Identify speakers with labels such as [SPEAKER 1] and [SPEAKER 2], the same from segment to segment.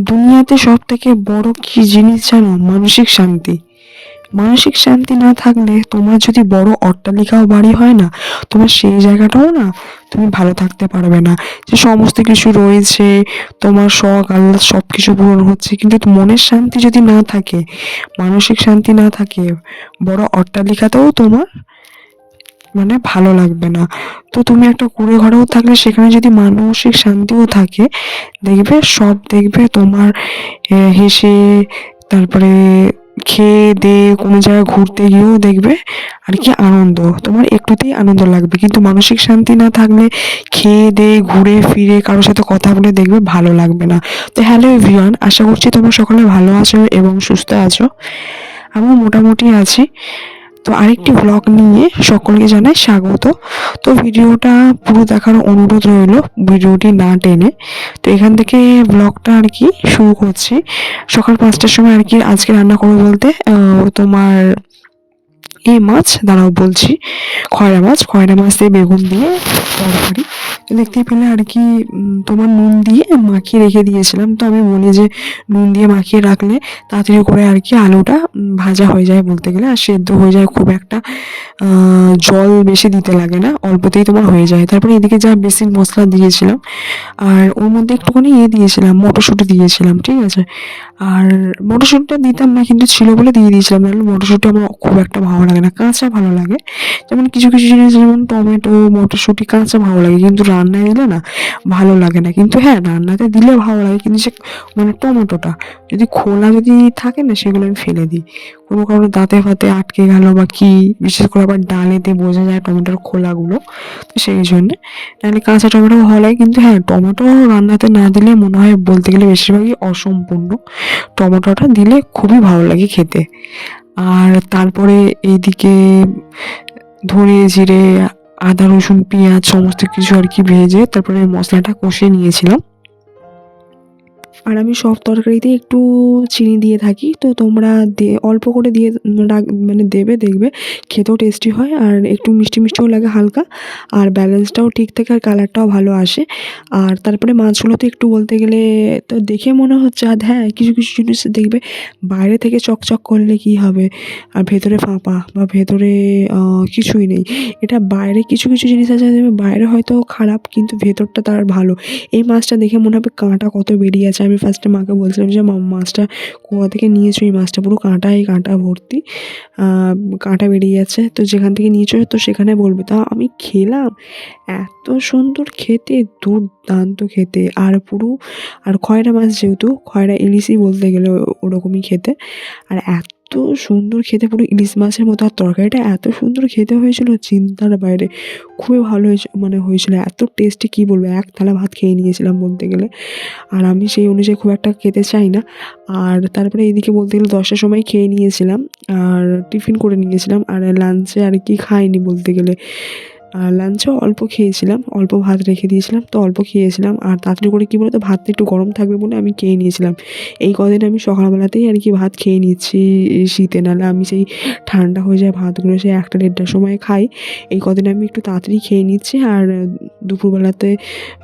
[SPEAKER 1] দুনিয়াতে সব থেকে বড় কি জিনিস জানো? মানসিক শান্তি। মানসিক শান্তি না থাকলে তোমার যদি বড় অট্টালিকাও বাড়ি হয় না, তোমার সেই জায়গাটাও না তুমি ভালো থাকতে পারবে না। যে সমস্ত কিছু রয়েছে, তোমার শখ আহ্লাদ সব কিছু পূরণ হচ্ছে, কিন্তু মনের শান্তি যদি না থাকে, মানসিক শান্তি না থাকে, বড় অট্টালিকাতেও তোমার মানে ভালো লাগবে না। তো তুমি একটা কুঁড়ে ঘরেও থাকলে সেখানে যদি মানসিক শান্তিও থাকে, দেখবে সব দেখবে তোমার হেসে, তারপরে খেয়ে দিয়ে কোনো জায়গায় ঘুরতে গিয়েও দেখবে আর কি আনন্দ, তোমার একটুতেই আনন্দ লাগবে। কিন্তু মানসিক শান্তি না থাকলে খেয়ে দিয়ে ঘুরে ফিরে কারোর সাথে কথা বলে দেখবে ভালো লাগবে না। তো হ্যালো এভরিওয়ান, আশা করছি তোমরা সকলে ভালো আছো এবং সুস্থ আছো। আমিও মোটামুটি আছি। তো আরেকটি ব্লগ নিয়ে সকলকে জানাই স্বাগত। তো ভিডিওটা পুরো দেখার অনুরোধ রইল, ভিডিওটি না টেনে। তো এখান থেকে ব্লগটা আর কি শুরু করছি। সকাল 5টার সময় আর কি আজকে রান্না করবো বলতে তোমার এই মাছ, দাঁড়াও বলছি, খয়রা মাছ দিয়ে বেগুন দিয়ে তরকারি। তো দেখতেই পেলে আর কি তোমার নুন দিয়ে মাখিয়ে রেখে দিয়েছিলাম। তো আমি বলি যে নুন দিয়ে মাখিয়ে রাখলে তাড়াতাড়ি করে আর কি আলুটা ভাজা হয়ে যায় বলতে গেলে, আর সেদ্ধ হয়ে যায়, খুব একটা জল বেশি দিতে লাগে না, অল্পতেই তোমার হয়ে যায়। তারপরে এদিকে যা বেসিক মশলা দিয়েছিলাম, আর ওর মধ্যে একটুখানি দিয়েছিলাম, মটরশুঁটি দিয়েছিলাম, ঠিক আছে। আর মটরশুঁটিটা দিতাম না, কিন্তু ছিল বলে দিয়ে দিয়েছিলাম, নাহলে মটরশুঁটি আমার খুব একটা ভালো লাগে না, কাঁচা ভালো লাগে। যেমন কিছু কিছু জিনিস, যেমন টমেটো, মটরশুঁটি কাঁচা ভালো লাগে, কিন্তু রান্নায় দিলে না ভালো লাগে না। কিন্তু হ্যাঁ, রান্নাতে দিলে ভালো লাগে, কিন্তু সে মানে টমেটোটা যদি খোলা যদি থাকে না, সেগুলো আমি ফেলে দিই। কোনো কারণে দাঁতে ফাতে আটকে গেল বা কি, বিশেষ করে আবার ডালেতে বোঝা যায় টমেটোর খোলাগুলো, তো সেই জন্যে। নাহলে কাঁচা টমেটো ভালো লাগে, কিন্তু হ্যাঁ, টমেটো রান্নাতে না দিলে মনে হয় বলতে গেলে বেশিরভাগই অসম্পূর্ণ। টমেটোটা দিলে খুবই ভালো লাগে খেতে। আর তারপরে এইদিকে ধনে জিরে, আদা রসুন পেঁয়াজ সমস্ত কিছু আর কি ভেজে তারপরে মশলাটা কষিয়ে নিয়েছিলাম। আর আমি সব তরকারিতেই একটু চিনি দিয়ে থাকি, তো তোমরা অল্প করে দিয়ে মানে দেবে, দেখবে খেতেও টেস্টি হয়, আর একটু মিষ্টি মিষ্টিও লাগে হালকা, আর ব্যালেন্সটাও ঠিক থাকে, আর কালারটাও ভালো আসে। আর তারপরে মাছগুলোতে একটু বলতে গেলে, তো দেখে মনে হচ্ছে, আর হ্যাঁ, কিছু কিছু জিনিস দেখবে বাইরে থেকে চকচক করলে কি হবে, আর ভেতরে ফাঁপা বা ভেতরে কিছুই নেই। এটা বাইরে কিছু কিছু জিনিস আছে, দেখবে বাইরে হয়তো খারাপ, কিন্তু ভেতরটা তার ভালো। এই মাছটা দেখে মনে হবে কাঁটা কত বেরিয়ে আছে। আমি ফার্স্টে মাকে বলছিলাম যে, মাছটা কোথা থেকে নিয়েছো? এই মাছটা পুরো কাঁটায় কাঁটা ভর্তি, কাঁটা বেরিয়ে যাচ্ছে। তো যেখান থেকে নিয়েছো তো সেখানে বলবে। তা আমি খেলাম, এত সুন্দর খেতে, দুর্দান্ত খেতে। আর পুরো, আর খয়রা মাছ, যেহেতু খয়রা ইলিশই বলতে গেলে ওরকমই খেতে। আর এত সুন্দর খেতে, পুরো ইলিশ মাছের মতো। আর তরকারিটা এত সুন্দর খেতে হয়েছিল, চিন্তার বাইরে। খুবই ভালো হয়েছে, মানে হয়েছিল এত টেস্টি, কী বলবো, এক থালা ভাত খেয়ে নিয়েছিলাম বলতে গেলে। আর আমি সেই অনুযায়ী খুব একটা খেতে চাই না। আর তারপরে এইদিকে বলতে গেলে 10টার সময় খেয়ে নিয়েছিলাম, আর টিফিন করে নিয়েছিলাম, আর লাঞ্চে আর কি খাইনি বলতে গেলে। আর লাঞ্চেও অল্প খেয়েছিলাম, অল্প ভাত রেখে দিয়েছিলাম, তো অল্প খেয়েছিলাম। আর তাড়াতাড়ি করে কী বলতো, ভাতটা একটু গরম থাকবে বলে আমি খেয়ে নিয়েছিলাম। এই কদিন আমি সকালবেলাতেই আর কি ভাত খেয়ে নিচ্ছি শীতে, নাহলে আমি সেই ঠান্ডা হয়ে যায় ভাতগুলো, সেই 1টা 1:30টার সময় খাই। এই কদিন আমি একটু তাড়াতাড়ি খেয়ে নিচ্ছি, আর দুপুরবেলাতে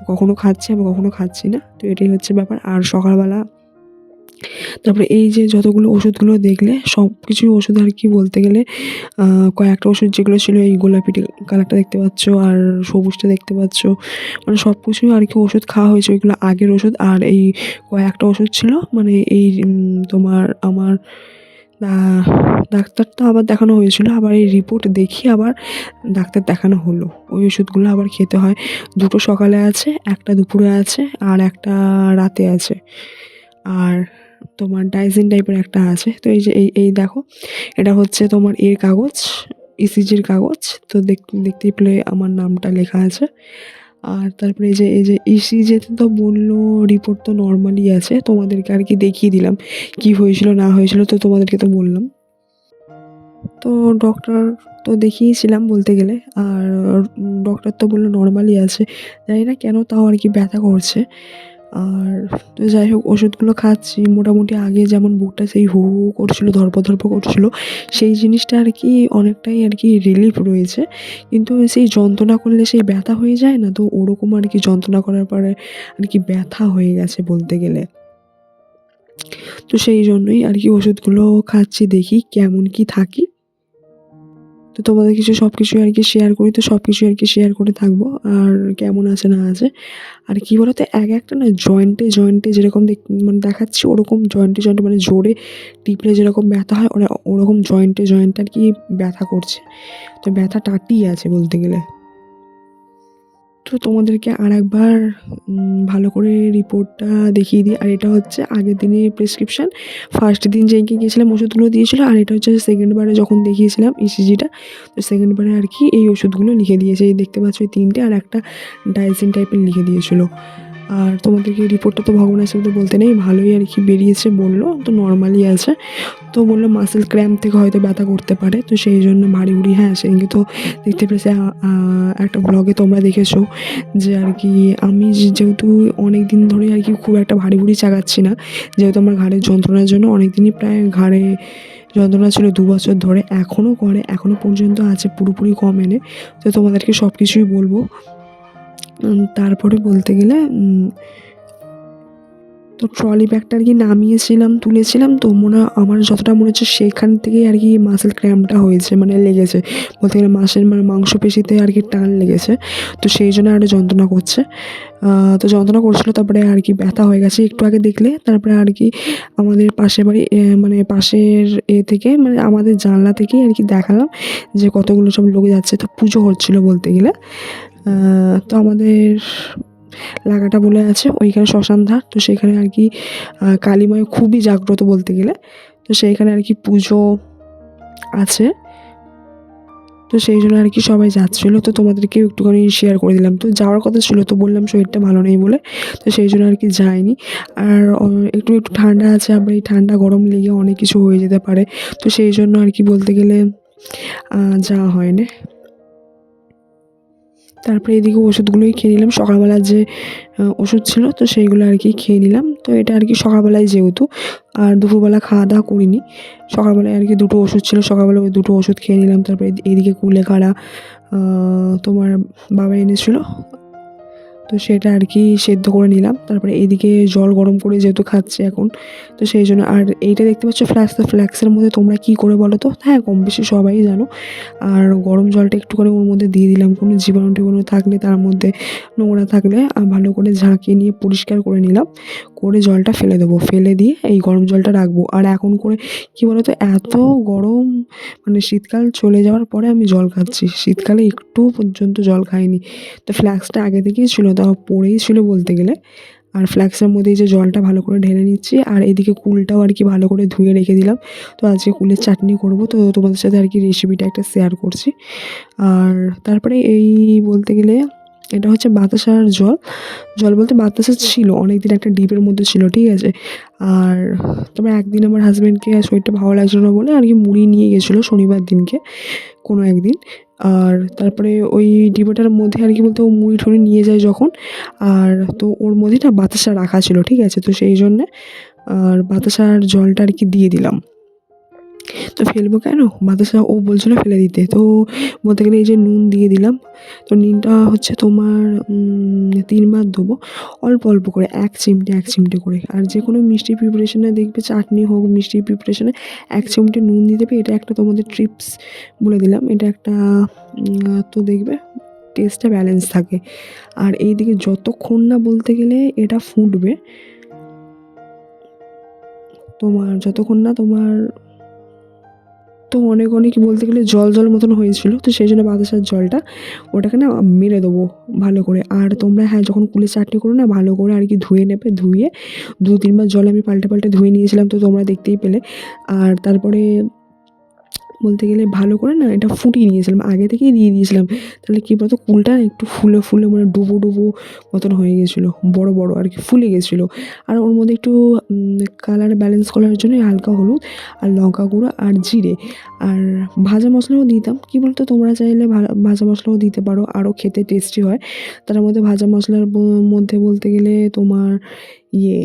[SPEAKER 1] কখনো খাচ্ছি, আবার কখনো খাচ্ছি না, তো এটাই হচ্ছে ব্যাপার। আর সকালবেলা তারপরে এই যে যতগুলো ওষুধগুলো দেখলে, সব কিছুই ওষুধ আর কি বলতে গেলে। কয়েকটা ওষুধ যেগুলো ছিল, এই গোলাপিটি কালারটা দেখতে পাচ্ছ, আর সবুজটা দেখতে পাচ্ছ, মানে সব কিছুই আর কি ওষুধ খাওয়া হয়েছে, ওইগুলো আগের ওষুধ। আর এই কয়েকটা ওষুধ ছিল, মানে এই তোমার আমার ডাক্তার তো আবার দেখানো হয়েছিল, আবার এই রিপোর্ট দেখিয়ে আবার ডাক্তার দেখানো হলো। ওই ওষুধগুলো আবার খেতে হয়। 2টো সকালে আছে, একটা দুপুরে আছে, আর একটা রাতে আছে। আর তোমার ডাইজিন টাইপের একটা আছে। তো এই যে এই দেখো, এটা হচ্ছে তোমার এর কাগজ, ইসিজির কাগজ। তো দেখতেই পেলে আমার নামটা লেখা আছে। আর তারপরে এই যে ইসিজিতে তো বললো রিপোর্ট তো নর্মালই আছে, তোমাদেরকে আর কি দেখিয়ে দিলাম কি হয়েছিল না হয়েছিল, তো তোমাদেরকে তো বললাম। তো ডক্টর তো দেখিয়েছিলাম বলতে গেলে, আর ডক্টর তো বললো নর্মালই আছে। জানি না কেন তাও আর কি ব্যথা করছে। আর তো যাই হোক, ওষুধগুলো খাচ্ছি মোটামুটি। আগে যেমন বুকটা সেই হু হু করছিল, ধড়পড় করছিল, সেই জিনিসটা আর কি অনেকটাই আর কি রিলিফ রয়েছে। কিন্তু সেই যন্ত্রণা করলে সেই ব্যথা হয়ে যায় না, তো ওরকম আর কি যন্ত্রণা করার পরে আর কি ব্যথা হয়ে গেছে বলতে গেলে। তো সেই জন্যই আর কি ওষুধগুলো খাচ্ছি, দেখি কেমন কি থাকি। তো তোমাদের কিছু সব কিছুই আর কি শেয়ার করি, তো সব কিছুই আর কি শেয়ার করে থাকবো। আর কেমন আছে না আছে, আর কি বলতো, একটা না জয়েন্টে জয়েন্টে যেরকম মানে দেখাচ্ছি, ওরকম জয়েন্টে জয়েন্টে মানে জোরে টিপলে যেরকম ব্যথা হয়, ওরকম জয়েন্টে জয়েন্টে আর কি ব্যথা করছে। তো ব্যথা টাটিয়ে আছে বলতে গেলে। তো তোমাদেরকে আরেকবার ভালো করে রিপোর্টটা দেখিয়ে দিই। আর এটা হচ্ছে আগের দিনের প্রেসক্রিপশান। ফার্স্ট দিন যেদিনকে গিয়েছিলাম ওষুধগুলো দিয়েছিল, আর এটা হচ্ছে সেকেন্ড বারে যখন দেখিয়েছিলাম ইসিজিটা। তো সেকেন্ড বারে আর কি এই ওষুধগুলো লিখে দিয়েছে, এই দেখতে পাচ্ছ এই 3টে, আর একটা ডাইজিন টাইপের লিখে দিয়েছিল। আর তোমাদেরকে রিপোর্টটা তো ভগবানের সাথে বলতে নেই, ভালোই আর কি বেরিয়েছে বললো, তো নর্মালি আছে। তো বললো মাসেল ক্র্যাম্প থেকে হয়তো ব্যথা করতে পারে, তো সেই জন্য ভারী ভুড়ি। হ্যাঁ, সেদিনকে তো দেখতে পেয়েছে একটা ব্লগে তোমরা দেখেছো যে আর কি আমি যেহেতু অনেক দিন ধরে আর কি খুব একটা ভারী ভুড়ি চাগাচ্ছি না, যেহেতু আমার ঘাড়ের যন্ত্রণার জন্য অনেক দিনই প্রায় ঘাড়ে যন্ত্রণা ছিল 2 বছর ধরে, এখনও করে, এখনও পর্যন্ত আছে, পুরোপুরি কমেনি। তো তোমাদেরকে সব কিছুই বলবো। তারপরে বলতে গেলে তো ট্রলি ব্যাগটা আর কি নামিয়েছিলাম, তুলেছিলাম, তো আমার যতটা মনে হচ্ছে সেখান থেকেই আর কি মাসেল ক্র্যাম্পটা হয়েছে, মানে লেগেছে বলতে গেলে মানে মাংসপেশিতে আর কি টান লেগেছে। তো সেই জন্য আরও যন্ত্রণা করছে। তো যন্ত্রণা করছিলো, তারপরে আর কি ব্যথা হয়ে গেছে একটু আগে দেখলে। তারপরে আর কি আমাদের পাশের বাড়ি মানে পাশের থেকে মানে আমাদের জানলা থেকেই আর কি দেখালাম যে কতগুলো সব লোক যাচ্ছে। তো পুজো হচ্ছিলো বলতে গেলে। তো আমাদের লাগাটা বলে আছে ওইখানে শ্মশান ধার, তো সেখানে আর কি কালীময় খুবই জাগ্রত বলতে গেলে। তো সেইখানে আর কি পুজো আছে, তো সেই জন্য আর কি সবাই যাচ্ছিলো। তো তোমাদেরকেও একটুখানি শেয়ার করে দিলাম। তো যাওয়ার কথা ছিল, তো বললাম শরীরটা ভালো নেই বলে, তো সেই জন্য আর কি যাইনি। আর একটু একটু ঠান্ডা আছে, আবার এই ঠান্ডা গরম লেগে অনেক কিছু হয়ে যেতে পারে, তো সেই জন্য আর কি বলতে গেলে যাওয়া হয়নি। তারপরে এদিকে ওষুধগুলোই খেয়ে নিলাম, সকালবেলার যে ওষুধ ছিল তো সেইগুলো আর কি খেয়ে নিলাম। তো এটা আর কি সকালবেলায় যেহেতু, আর দুপুরবেলা খাওয়া দাওয়া করিনি, সকালবেলায় আর কি 2টো ওষুধ ছিল, সকালবেলা ওই 2টো ওষুধ খেয়ে নিলাম। তারপরে এদিকে কুলেখাড়া তোমার বাবা এনেছিল, তো সেটা আর কি সেদ্ধ করে নিলাম। তারপরে এদিকে জল গরম করে যেহেতু খাচ্ছি এখন, তো সেই জন্য। আর এইটা দেখতে পাচ্ছ ফ্ল্যাক্স, তো ফ্ল্যাক্সের মধ্যে তোমরা কী করে বলো তো? হ্যাঁ, কম বেশি সবাই জানো। আর গরম জলটা একটুখানি ওর মধ্যে দিয়ে দিলাম, কোনো জীবাণু টিবাণু থাকলে, তার মধ্যে নোংরা থাকলে ভালো করে ঝাঁকিয়ে নিয়ে পরিষ্কার করে নিলাম, করে জলটা ফেলে দেবো, ফেলে দিয়ে এই গরম জলটা রাখবো। আর এখন করে কী বলো তো, এত গরম, মানে শীতকাল চলে যাওয়ার পরে আমি জল খাচ্ছি, শীতকালে একটু পর্যন্ত জল খাইনি। তো ফ্ল্যাক্সটা আগে থেকেই ছিল, তাও পড়েই ছিল বলতে গেলে। আর ফ্ল্যাক্সের মধ্যে এই যে জলটা ভালো করে ঢেলে নিচ্ছি, আর এদিকে কুলটাও আর কি ভালো করে ধুয়ে রেখে দিলাম। তো আজকে কুলের চাটনি করব, তো তোমাদের সাথে আর কি রেসিপিটা একটা শেয়ার করছি। আর তারপরে এই বলতে গেলে এটা হচ্ছে বাতাসার জল। জল বলতে বাতাসা ছিল অনেকদিন একটা ডিপের মধ্যে ছিল, ঠিক আছে। আর তারপরে একদিন আমার হাজব্যান্ডকে শরীরটা ভালো লাগছিল না বলে আর কি মুড়ি নিয়ে গেছিলো শনিবার দিনকে কোনো একদিন। আর তারপরে ওই ডিবাটার মধ্যে আর কি বলতে ও মুড়ি টুড়ি নিয়ে যায় যখন, আর তো ওর মধ্যে না বাতাসা রাখা ছিল, ঠিক আছে। তো সেই জন্যে আর বাতাসার জলটা আর কি দিয়ে দিলাম। তো ফেলবো কেন, বাতাসা ও বলছিল ফেলে দিতে, তো বলতে গেলে এই যে নুন দিয়ে দিলাম। তো নুনটা হচ্ছে তোমার 3বার দেবো, অল্প অল্প করে, 1 চিমটে করে। আর যে কোনো মিষ্টি প্রিপারেশনে দেখবে, চাটনি হোক, মিষ্টি প্রিপারেশনে 1 চিমটে নুন দিয়ে দেবে। এটা একটা তোমাদের ট্রিপস বলে দিলাম, এটা একটা তো দেখবে টেস্টটা ব্যালেন্স থাকে। আর এইদিকে যতক্ষণ না বলতে গেলে এটা ফুটবে, যতক্ষণ না তোমার, তো অনেক অনেক বলতে গেলে জল জল মতন হয়েছিল, তো সেই জন্য বাতাসার জলটা ওটাকে না মেরে দেবো ভালো করে। আর তোমরা হ্যাঁ, যখন কুলের চাটনি করো না, ভালো করে আর কি ধুয়ে নেবে, ধুয়ে 2-3বার জল আমি পাল্টে পাল্টে ধুয়ে নিয়েছিলাম, তো তোমরা দেখতেই পেলে। আর তারপরে বলতে গেলে ভালো করে না এটা ফুটিয়ে নিয়েছিলাম, আগে থেকেই দিয়ে দিয়েছিলাম। তাহলে কী বলতো, কুলটা একটু ফুলে ফুলে মানে ডুবো ডুবো মতন হয়ে গেছিলো, বড় বড় আর কি ফুলে গেছিলো। আর ওর মধ্যে একটু কালার ব্যালেন্স করার জন্য হালকা হলুদ আর লঙ্কা গুঁড়ো আর জিরে আর ভাজা মশলাও দিতাম। কী বলতো, তোমরা চাইলে ভাজা মশলাও দিতে পারো, আরও খেতে টেস্টি হয়। তার মধ্যে ভাজা মশলার মধ্যে বলতে গেলে তোমার ইয়ে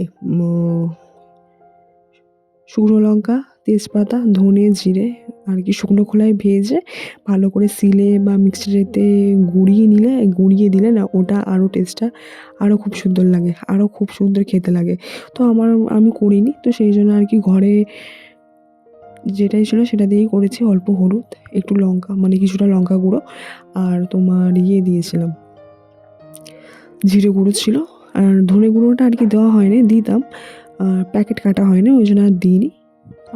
[SPEAKER 1] শুকনো লঙ্কা, তেজপাতা, ধনে, জিরে আর কি শুকনো খোলায় ভেজে ভালো করে সিলে বা মিক্সচারেতে গুঁড়িয়ে দিলে না ওটা আরও টেস্টটা আরও খুব সুন্দর লাগে, আরও খুব সুন্দর খেতে লাগে। তো আমি করিনি, তো সেই জন্য আর কি ঘরে যেটাই ছিল সেটা দিয়েই করেছি। অল্প হলুদ, একটু লঙ্কা মানে কিছুটা লঙ্কা গুঁড়ো আর তোমার দিয়েছিলাম, জিরে গুঁড়ো ছিল। আর ধনে গুঁড়োটা আর কি দেওয়া হয়নি, দিতাম আর প্যাকেট কাটা হয়নি, ওই জন্য আর দিইনি।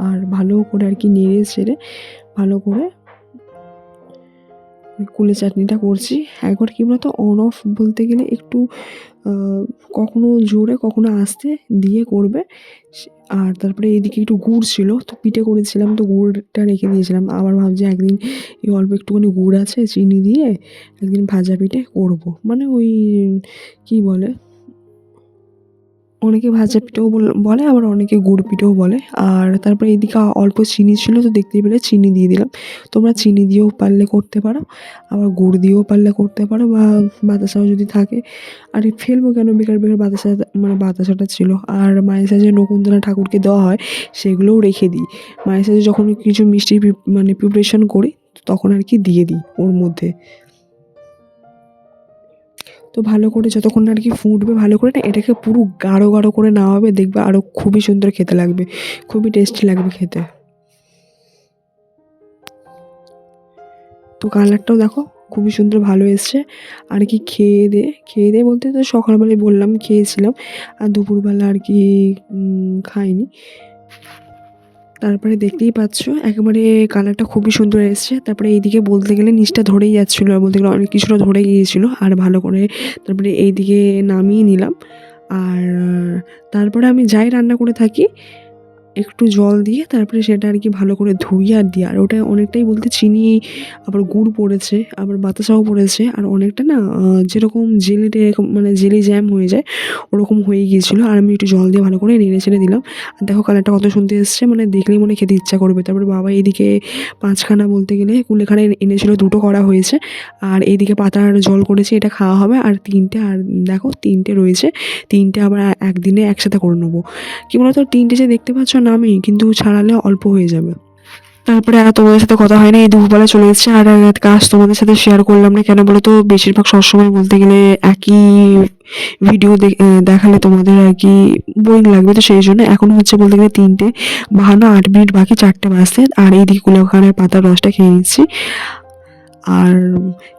[SPEAKER 1] আর ভালো করে আর কি নেড়ে চেড়ে ভালো করে কুলে চাটনিটা করছি। একবার কী বলতো, অন অফ বলতে গেলে একটু কখনো জোরে কখনো আস্তে দিয়ে করবে। আর তারপরে এদিকে একটু গুড় ছিল, তো পিঠে করেছিলাম, তো গুড়টা রেখে দিয়েছিলাম। আবার ভাবছি একদিন এই অল্প একটুখানি গুড় আছে, চিনি দিয়ে একদিন ভাজা পিঠে করবো, মানে ওই কী বলে, অনেকে ভাজা পিঠেও বলে, আবার অনেকে গুড় পিঠেও বলে। আর তারপরে এদিকে অল্প চিনি ছিল, তো দেখতেই পেলে চিনি দিয়ে দিলাম। তোমরা চিনি দিয়েও পারলে করতে পারো, আবার গুড় দিয়েও পারলে করতে পারো, বা বাতাসাও যদি থাকে। আর ফেলবো কেন বেকার বেকার, বাতাসাটা ছিল। আর মায়ের সাথে যে নকুনদানা ঠাকুরকে দেওয়া হয় সেগুলোও রেখে দিই। মায়ের সাথে যখন কিছু মিষ্টি প্রিপারেশন করি তখন আর কি দিয়ে দিই ওর মধ্যে। তো ভালো করে যতক্ষণ আর কি ফুটবে ভালো করে, না এটাকে পুরো গাঢ় গাঢ় করে নেওয়া হবে, দেখবে আরও খুবই সুন্দর খেতে লাগবে, খুবই টেস্টি লাগবে খেতে। তো কালারটাও দেখো খুবই সুন্দর ভালো এসছে। আর কি খেয়ে দিয়ে বলতে, তো সকালবেলায় বললাম খেয়েছিলাম, আর দুপুরবেলা আর কি খাইনি। তারপরে দেখতেই পাচ্ছ একেবারে কালারটা খুবই সুন্দর এসছে। তারপরে এইদিকে বলতে গেলে নিচটা ধরেই যাচ্ছিলো, আর বলতে গেলে অনেক কিছুটা ধরে গিয়েছিলো, আর ভালো করে তারপরে এইদিকে নামিয়ে নিলাম। আর তারপরে আমি যাই রান্না করে থাকি একটু জল দিয়ে তারপরে সেটা আর কি ভালো করে ধুয়ে আর দিই। আর ওটা অনেকটাই বলতে চিনি, আবার গুড় পড়েছে, আবার বাতাসাও পড়েছে, আর অনেকটা না যেরকম জেলিটা এরকম মানে জেলি জ্যাম হয়ে যায় ওরকম হয়ে গিয়েছিলো। আর আমি একটু জল দিয়ে ভালো করে নেড়ে ছেড়ে দিলাম। আর দেখো কালারটা কত সুন্দর এসছে, মানে দেখলেই মনে খেতে ইচ্ছা করবে। তারপরে বাবা এইদিকে পাঁচখানা বলতে গেলে কুলেখাড়া এনেছিলো, দুটো করা হয়েছে। আর এইদিকে পাতার জল করেছি, এটা খাওয়া হবে। আর তিনটে, আর দেখো তিনটে রয়েছে, তিনটে আবার একদিনে একসাথে করে নেবো। কী বলতো, তিনটে যে দেখতে পাচ্ছ নামই, কিন্তু ছাড়ালে অল্প হয়ে যাবে। তারপরে আর তোমাদের সাথে কথা হয় না, এই দুপুরবেলা চলে এসেছে। আর কাজ তোমাদের সাথে শেয়ার করলাম না কেন বলো তো, বেশিরভাগ সবসময় বলতে গেলে একই ভিডিও দেখালে তোমাদের আর কি বোরিং লাগবে, তো সেই জন্য এখন হচ্ছে বলতে গেলে 3:52, 8 মিনিট বাকি 4টে বাজতে। আর এইদিকে কুলেখাড়ার পাতার রসটা খেয়ে নিচ্ছি। আর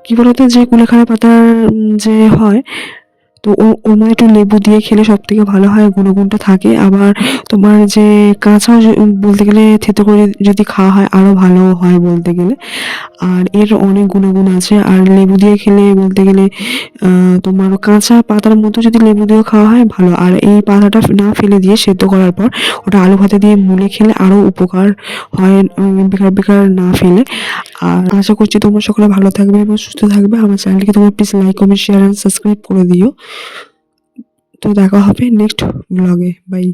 [SPEAKER 1] কী বলতো, যে কুলেখাড়া পাতার যে হয়, তো ওর মধ্যে একটু লেবু দিয়ে খেলে সব থেকে ভালো হয়, গুণগুণটা থাকে। আবার তোমার যে কাঁচাও বলতে গেলে থেতো করে যদি খাওয়া হয় আরও ভালো হয় বলতে গেলে। আর এর অনেক গুণাগুণ আছে। আর লেবু দিয়ে খেলে বলতে গেলে তোমার কাঁচা পাতার মতো যদি লেবু দিয়েও খাওয়া হয় ভালো। আর এই পাতাটা না ফেলে দিয়ে সেদ্ধ করার পর ওটা আলু ভাতে দিয়ে মুলে খেলে আরও উপকার হয়, বেকার বেকার না ফেলে। আর আশা করছি তোমরা সকলে ভালো থাকবে এবং সুস্থ থাকবে। আমার চ্যানেলটিকে তোমরা please like, comment, share and subscribe করে দিও। তো দেখা হবে নেক্সট ব্লগে, বাই।